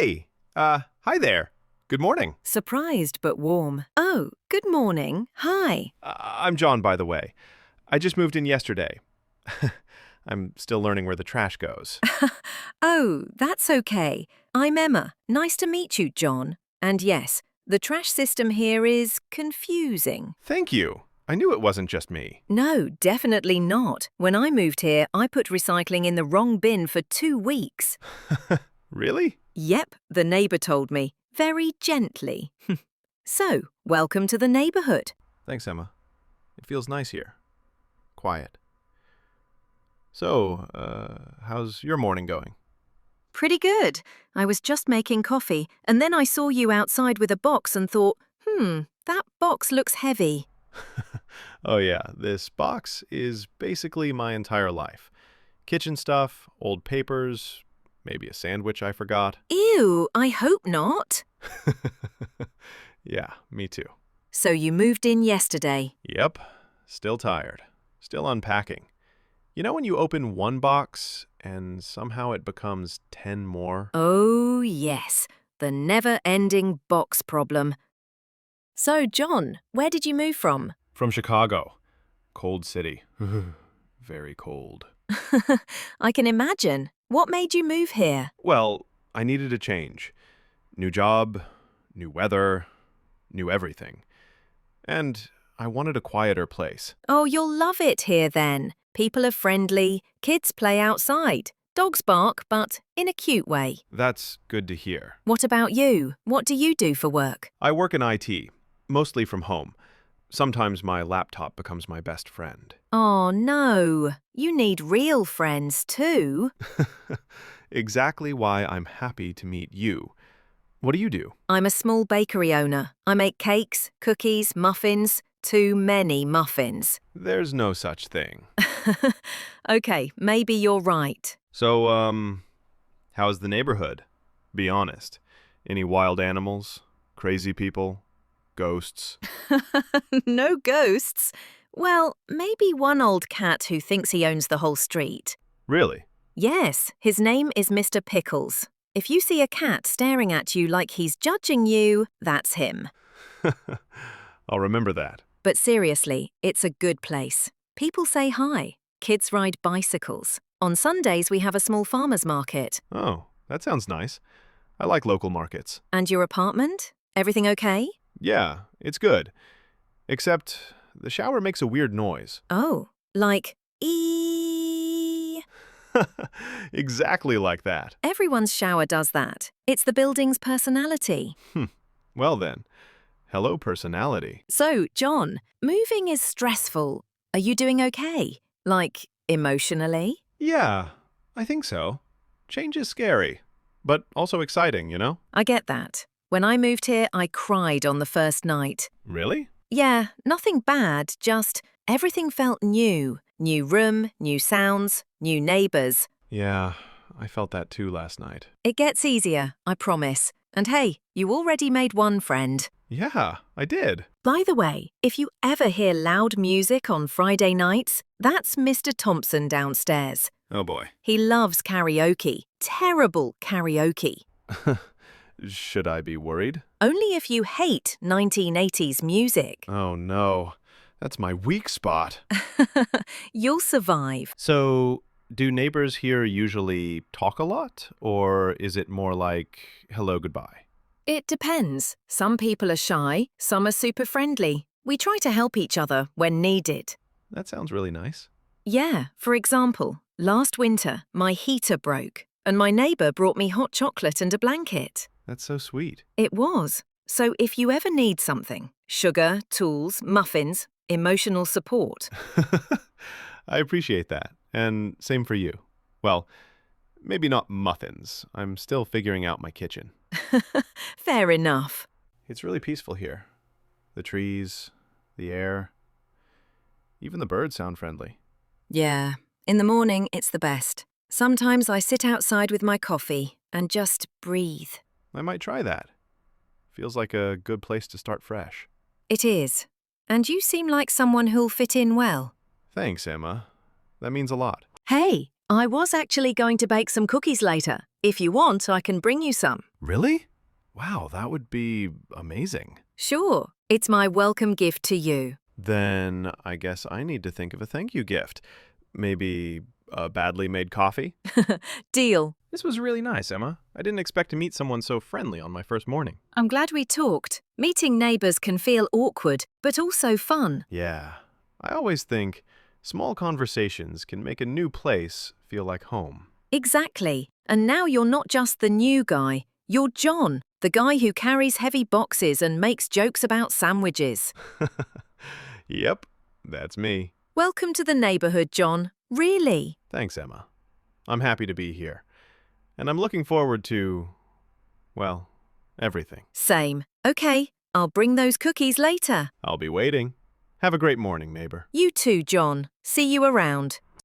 Hey, hi there. Good morning. Surprised but warm. Oh, good morning. Hi. I'm John, by the way. I just moved in yesterday. I'm still learning where the trash goes. Oh, that's okay. I'm Emma. Nice to meet you, John. And yes, the trash system here is confusing. Thank you. I knew it wasn't just me. No, definitely not. When I moved here, I put recycling in the wrong bin for 2 weeks. Really? Yep, the neighbour told me. Very gently. So, welcome to the neighbourhood. Thanks, Emma. It feels nice here. Quiet. So, how's your morning going? Pretty good. I was just making coffee, and then I saw you outside with a box and thought, that box looks heavy. Oh yeah, this box is basically my entire life. Kitchen stuff, old papers, maybe a sandwich I forgot. Ew, I hope not. Yeah, me too. So you moved in yesterday. Yep, still tired. Still unpacking. You know when you open one box and somehow it becomes 10 more? Oh, yes, the never-ending box problem. So, John, where did you move from? From Chicago. Cold city. Very cold. I can imagine. What made you move here? Well, I needed a change. New job, new weather, new everything. And I wanted a quieter place. Oh, you'll love it here then. People are friendly, kids play outside, dogs bark, but in a cute way. That's good to hear. What about you? What do you do for work? I work in IT, mostly from home. Sometimes my laptop becomes my best friend. Oh, no. You need real friends too. Exactly why I'm happy to meet you. What do you do? I'm a small bakery owner. I make cakes, cookies, muffins. Too many muffins. There's no such thing. Okay, maybe you're right. So, how's the neighborhood? Be honest. Any wild animals? Crazy people? Ghosts? No ghosts. Well, maybe one old cat who thinks he owns the whole street. Really? Yes, his name is Mr. Pickles. If you see a cat staring at you like he's judging you, that's him. I'll remember that. But seriously, it's a good place. People say hi. Kids ride bicycles. On Sundays, we have a small farmer's market. Oh, that sounds nice. I like local markets. And your apartment? Everything okay? Yeah, it's good. Except the shower makes a weird noise. Oh, like ee. Exactly like that. Everyone's shower does that. It's the building's personality. Well then, hello personality. So, John, moving is stressful. Are you doing okay? Like, emotionally? Yeah, I think so. Change is scary, but also exciting, you know? I get that. When I moved here, I cried on the first night. Really? Yeah, nothing bad, just everything felt new. New room, new sounds, new neighbours. Yeah, I felt that too last night. It gets easier, I promise. And hey, you already made one friend. Yeah, I did. By the way, if you ever hear loud music on Friday nights, that's Mr. Thompson downstairs. Oh boy. He loves karaoke. Terrible karaoke. Should I be worried? Only if you hate 1980s music. Oh no, that's my weak spot. You'll survive. So, do neighbors here usually talk a lot, or is it more like hello, goodbye? It depends. Some people are shy, some are super friendly. We try to help each other when needed. That sounds really nice. Yeah, for example, last winter, my heater broke, and my neighbour brought me hot chocolate and a blanket. That's so sweet. It was. So if you ever need something, sugar, tools, muffins, emotional support. I appreciate that, and same for you. Well, maybe not muffins. I'm still figuring out my kitchen. Fair enough. It's really peaceful here. The trees, the air, even the birds sound friendly. Yeah, in the morning it's the best. Sometimes I sit outside with my coffee and just breathe. I might try that. Feels like a good place to start fresh. It is. And you seem like someone who'll fit in well. Thanks, Emma. That means a lot. Hey, I was actually going to bake some cookies later. If you want, I can bring you some. Really? Wow, that would be amazing. Sure, it's my welcome gift to you. Then I guess I need to think of a thank you gift. Maybe a badly made coffee? Deal. This was really nice, Emma. I didn't expect to meet someone so friendly on my first morning. I'm glad we talked. Meeting neighbours can feel awkward, but also fun. Yeah, I always think small conversations can make a new place feel like home. Exactly. And now you're not just the new guy. You're John, the guy who carries heavy boxes and makes jokes about sandwiches. Yep, that's me. Welcome to the neighbourhood, John. Really? Thanks, Emma. I'm happy to be here. And I'm looking forward to, well, everything. Same. Okay, I'll bring those cookies later. I'll be waiting. Have a great morning, neighbor. You too, John. See you around.